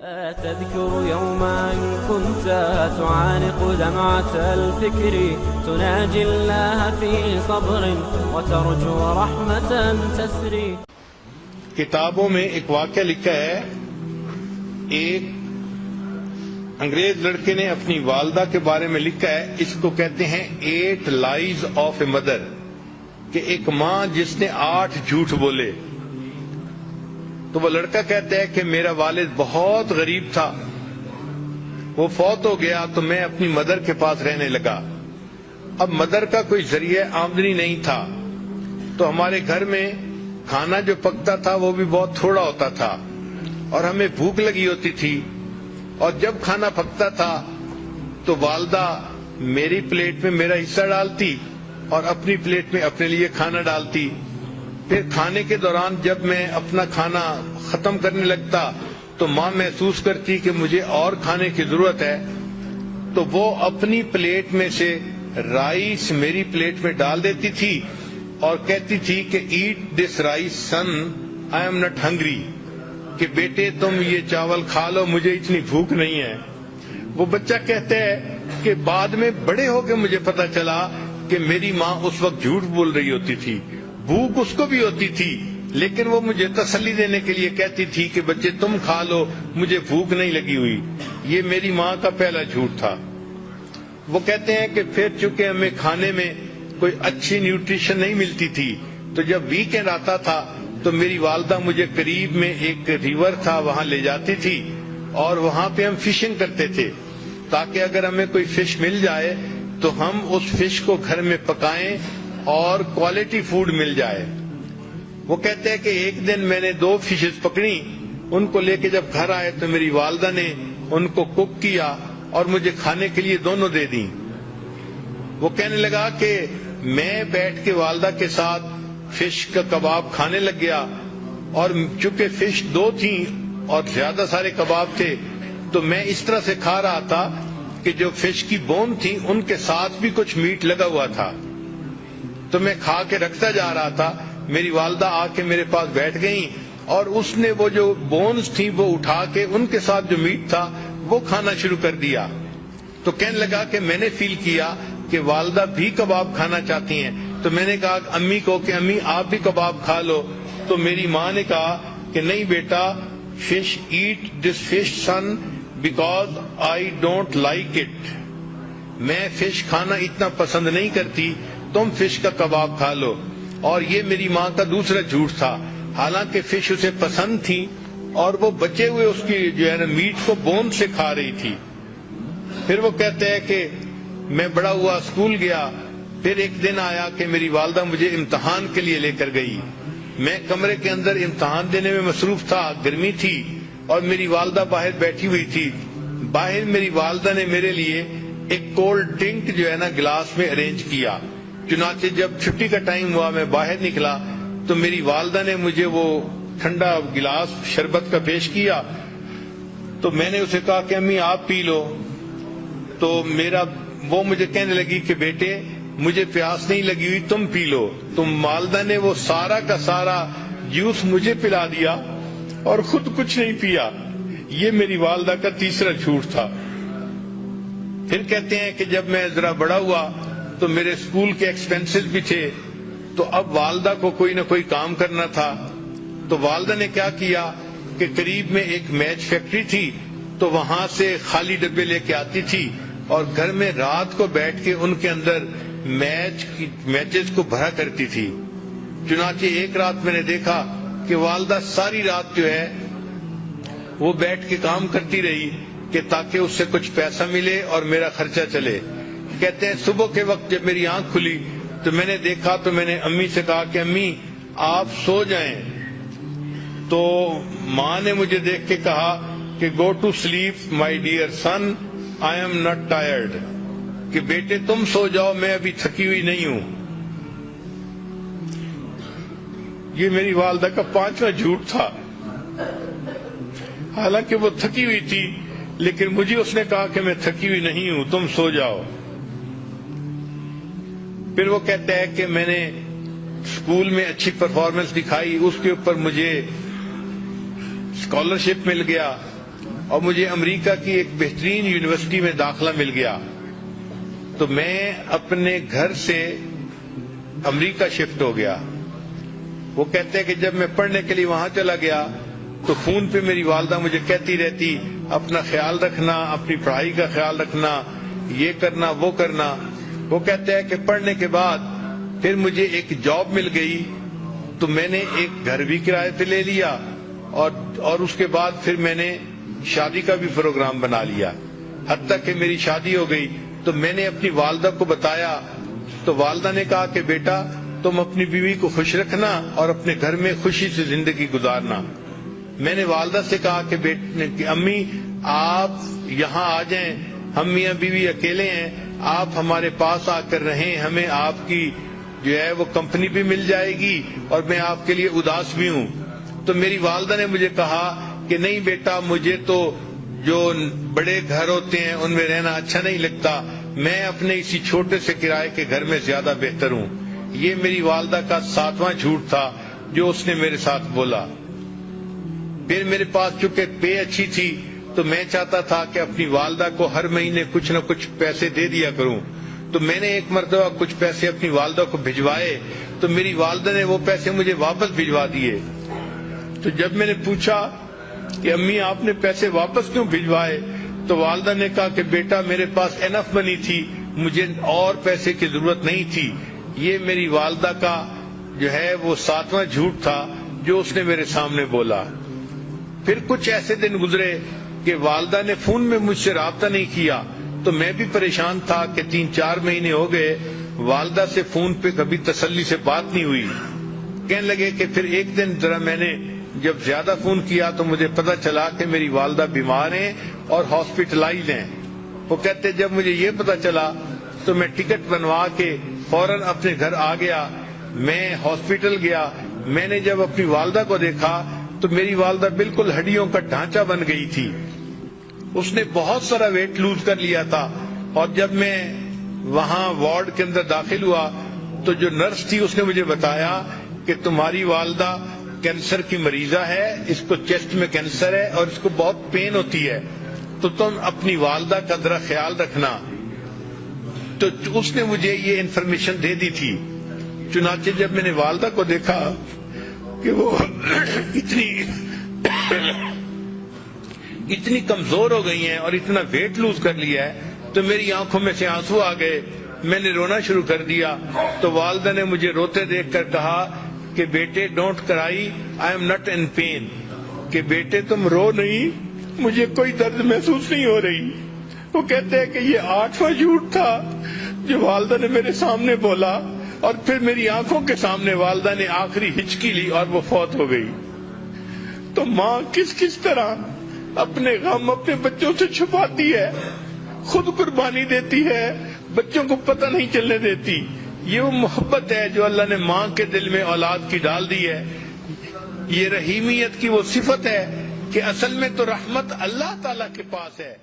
تذكر يوما كنت تعانق دمعة الفكر تناجي الله في صبر وترجو رحمة تسري. کتابوں میں ایک واقعہ لکھا ہے، ایک انگریز لڑکے نے اپنی والدہ کے بارے میں لکھا ہے، اس کو کہتے ہیں 8 لائز آف اے مدر، کہ ایک ماں جس نے 8 جھوٹ بولے. تو وہ لڑکا کہتا ہے کہ میرا والد بہت غریب تھا، وہ فوت ہو گیا تو میں اپنی مدر کے پاس رہنے لگا. اب مدر کا کوئی ذریعہ آمدنی نہیں تھا، تو ہمارے گھر میں کھانا جو پکتا تھا وہ بھی بہت تھوڑا ہوتا تھا، اور ہمیں بھوک لگی ہوتی تھی. اور جب کھانا پکتا تھا تو والدہ میری پلیٹ میں میرا حصہ ڈالتی اور اپنی پلیٹ میں اپنے لیے کھانا ڈالتی. پھر کھانے کے دوران جب میں اپنا کھانا ختم کرنے لگتا تو ماں محسوس کرتی کہ مجھے اور کھانے کی ضرورت ہے، تو وہ اپنی پلیٹ میں سے رائس میری پلیٹ میں ڈال دیتی تھی اور کہتی تھی کہ eat this rice son, I am not hungry, کہ بیٹے تم یہ چاول کھا لو، مجھے اتنی بھوک نہیں ہے. وہ بچہ کہتا ہے کہ بعد میں بڑے ہو کے مجھے پتا چلا کہ میری ماں اس وقت جھوٹ بول رہی ہوتی تھی. بھوک اس کو بھی ہوتی تھی، لیکن وہ مجھے تسلی دینے کے لیے کہتی تھی کہ بچے تم کھا لو، مجھے بھوک نہیں لگی ہوئی. یہ میری ماں کا پہلا جھوٹ تھا. وہ کہتے ہیں کہ پھر چونکہ ہمیں کھانے میں کوئی اچھی نیوٹریشن نہیں ملتی تھی، تو جب ویکینڈ آتا تھا تو میری والدہ مجھے قریب میں ایک ریور تھا وہاں لے جاتی تھی، اور وہاں پہ ہم فشنگ کرتے تھے تاکہ اگر ہمیں کوئی فش مل جائے تو ہم اس فش کو گھر میں پکائیں اور کوالٹی فوڈ مل جائے. وہ کہتے ہیں کہ ایک دن میں نے 2 فشز پکڑی، ان کو لے کے جب گھر آئے تو میری والدہ نے ان کو کوک کیا اور مجھے کھانے کے لیے دونوں دے دیں. وہ کہنے لگا کہ میں بیٹھ کے والدہ کے ساتھ فش کا کباب کھانے لگ گیا، اور چونکہ فش 2 تھیں اور زیادہ سارے کباب تھے تو میں اس طرح سے کھا رہا تھا کہ جو فش کی بون تھی ان کے ساتھ بھی کچھ میٹ لگا ہوا تھا. تو میں کھا کے رکھتا جا رہا تھا. میری والدہ آ کے میرے پاس بیٹھ گئیں اور اس نے وہ جو بونز تھیں وہ اٹھا کے ان کے ساتھ جو میٹ تھا وہ کھانا شروع کر دیا. تو کہنے لگا کہ میں نے فیل کیا کہ والدہ بھی کباب کھانا چاہتی ہیں. تو میں نے کہا امی کو کہ امی آپ بھی کباب کھا لو. تو میری ماں نے کہا کہ نہیں بیٹا، fish eat this fish son because I don't like it. میں فش کھانا اتنا پسند نہیں کرتی، تم فش کا کباب کھا لو. اور یہ میری ماں کا دوسرا جھوٹ تھا. حالانکہ فش اسے پسند تھی اور وہ بچے ہوئے اس کی جو ہے نا میٹ کو بون سے کھا رہی تھی. پھر وہ کہتے ہیں کہ میں بڑا ہوا، اسکول گیا. پھر ایک دن آیا کہ میری والدہ مجھے امتحان کے لیے لے کر گئی. میں کمرے کے اندر امتحان دینے میں مصروف تھا، گرمی تھی اور میری والدہ باہر بیٹھی ہوئی تھی. باہر میری والدہ نے میرے لیے ایک کولڈ ڈرنک جو ہے نا گلاس میں ارینج کیا. چنانچہ جب چھٹی کا ٹائم ہوا میں باہر نکلا تو میری والدہ نے مجھے وہ ٹھنڈا گلاس شربت کا پیش کیا. تو میں نے اسے کہا کہ امی آپ پی لو. تو وہ مجھے کہنے لگی کہ بیٹے مجھے پیاس نہیں لگی ہوئی، تم پی لو. تو والدہ نے وہ سارا کا سارا جوس مجھے پلا دیا اور خود کچھ نہیں پیا. یہ میری والدہ کا تیسرا جھوٹ تھا. پھر کہتے ہیں کہ جب میں ذرا بڑا ہوا تو میرے اسکول کے ایکسپینسز بھی تھے، تو اب والدہ کو کوئی نہ کوئی کام کرنا تھا. تو والدہ نے کیا کیا کہ قریب میں ایک میچ فیکٹری تھی، تو وہاں سے خالی ڈبے لے کے آتی تھی اور گھر میں رات کو بیٹھ کے ان کے اندر میچز کو بھرا کرتی تھی. چنانچہ ایک رات میں نے دیکھا کہ والدہ ساری رات جو ہے وہ بیٹھ کے کام کرتی رہی کہ تاکہ اس سے کچھ پیسہ ملے اور میرا خرچہ چلے. کہتے ہیں صبح کے وقت جب میری آنکھ کھلی تو میں نے دیکھا تو میں نے امی سے کہا کہ امی آپ سو جائیں. تو ماں نے مجھے دیکھ کے کہا کہ go to sleep my dear son, I am not tired, کہ بیٹے تم سو جاؤ، میں ابھی تھکی ہوئی نہیں ہوں. یہ میری والدہ کا 5واں جھوٹ تھا. حالانکہ وہ تھکی ہوئی تھی لیکن مجھے اس نے کہا کہ میں تھکی ہوئی نہیں ہوں، تم سو جاؤ. پھر وہ کہتا ہے کہ میں نے اسکول میں اچھی پرفارمنس دکھائی، اس کے اوپر مجھے اسکالرشپ مل گیا. اور مجھے امریکہ کی ایک بہترین یونیورسٹی میں داخلہ مل گیا تو میں اپنے گھر سے امریکہ شفٹ ہو گیا. وہ کہتے ہیں کہ جب میں پڑھنے کے لیے وہاں چلا گیا تو فون پہ میری والدہ مجھے کہتی رہتی اپنا خیال رکھنا, اپنی پڑھائی کا خیال رکھنا, یہ کرنا وہ کرنا. وہ کہتے ہیں کہ پڑھنے کے بعد پھر مجھے ایک جاب مل گئی تو میں نے ایک گھر بھی کرائے پہ لے لیا اور اس کے بعد پھر میں نے شادی کا بھی پروگرام بنا لیا. حتیٰ کہ میری شادی ہو گئی تو میں نے اپنی والدہ کو بتایا تو والدہ نے کہا کہ بیٹا تم اپنی بیوی کو خوش رکھنا اور اپنے گھر میں خوشی سے زندگی گزارنا. میں نے والدہ سے کہا کہ امی آپ یہاں آ جائیں, ہم میاں بیوی اکیلے ہیں, آپ ہمارے پاس آ کر رہیں, ہمیں آپ کی جو ہے وہ کمپنی بھی مل جائے گی اور میں آپ کے لیے اداس بھی ہوں. تو میری والدہ نے مجھے کہا کہ نہیں بیٹا مجھے تو جو بڑے گھر ہوتے ہیں ان میں رہنا اچھا نہیں لگتا, میں اپنے اسی چھوٹے سے کرائے کے گھر میں زیادہ بہتر ہوں. یہ میری والدہ کا 7واں جھوٹ تھا جو اس نے میرے ساتھ بولا. پھر میرے پاس چونکہ پے اچھی تھی تو میں چاہتا تھا کہ اپنی والدہ کو ہر مہینے کچھ نہ کچھ پیسے دے دیا کروں. تو میں نے ایک مرتبہ کچھ پیسے اپنی والدہ کو بھجوائے تو میری والدہ نے وہ پیسے مجھے واپس بھجوا دیے. تو جب میں نے پوچھا کہ امی آپ نے پیسے واپس کیوں بھجوائے تو والدہ نے کہا کہ بیٹا میرے پاس انف منی تھی, مجھے اور پیسے کی ضرورت نہیں تھی. یہ میری والدہ کا جو ہے وہ 7واں جھوٹ تھا جو اس نے میرے سامنے بولا. پھر کچھ ایسے دن گزرے کہ والدہ نے فون میں مجھ سے رابطہ نہیں کیا تو میں بھی پریشان تھا کہ 3-4 مہینے ہو گئے والدہ سے فون پہ کبھی تسلی سے بات نہیں ہوئی. کہنے لگے کہ پھر ایک دن ذرا میں نے جب زیادہ فون کیا تو مجھے پتا چلا کہ میری والدہ بیمار ہیں اور ہاسپٹلائز ہیں. وہ کہتے جب مجھے یہ پتا چلا تو میں ٹکٹ بنوا کے فوراً اپنے گھر آ گیا. میں ہاسپٹل گیا, میں نے جب اپنی والدہ کو دیکھا تو میری والدہ بالکل ہڈیوں کا ڈھانچہ بن گئی تھی. اس نے بہت سارا ویٹ لوز کر لیا تھا. اور جب میں وہاں وارڈ کے اندر داخل ہوا تو جو نرس تھی اس نے مجھے بتایا کہ تمہاری والدہ کینسر کی مریضہ ہے, اس کو چیسٹ میں کینسر ہے اور اس کو بہت پین ہوتی ہے, تو تم اپنی والدہ کا ذرا خیال رکھنا. تو اس نے مجھے یہ انفارمیشن دے دی تھی. چنانچہ جب میں نے والدہ کو دیکھا کہ وہ اتنی کمزور ہو گئی ہیں اور اتنا ویٹ لوز کر لیا ہے تو میری آنکھوں میں سے آنسو آ گئے. میں نے رونا شروع کر دیا تو والدہ نے مجھے روتے دیکھ کر کہا کہ بیٹے don't cry, I am not in pain, کہ بیٹے تم رو نہیں, مجھے کوئی درد محسوس نہیں ہو رہی. وہ کہتے ہیں کہ یہ 8واں جھوٹ تھا جو والدہ نے میرے سامنے بولا اور پھر میری آنکھوں کے سامنے والدہ نے آخری ہچکی لی اور وہ فوت ہو گئی. تو ماں کس طرح اپنے غم اپنے بچوں سے چھپاتی ہے, خود قربانی دیتی ہے, بچوں کو پتہ نہیں چلنے دیتی. یہ وہ محبت ہے جو اللہ نے ماں کے دل میں اولاد کی ڈال دی ہے. یہ رحیمیت کی وہ صفت ہے کہ اصل میں تو رحمت اللہ تعالی کے پاس ہے.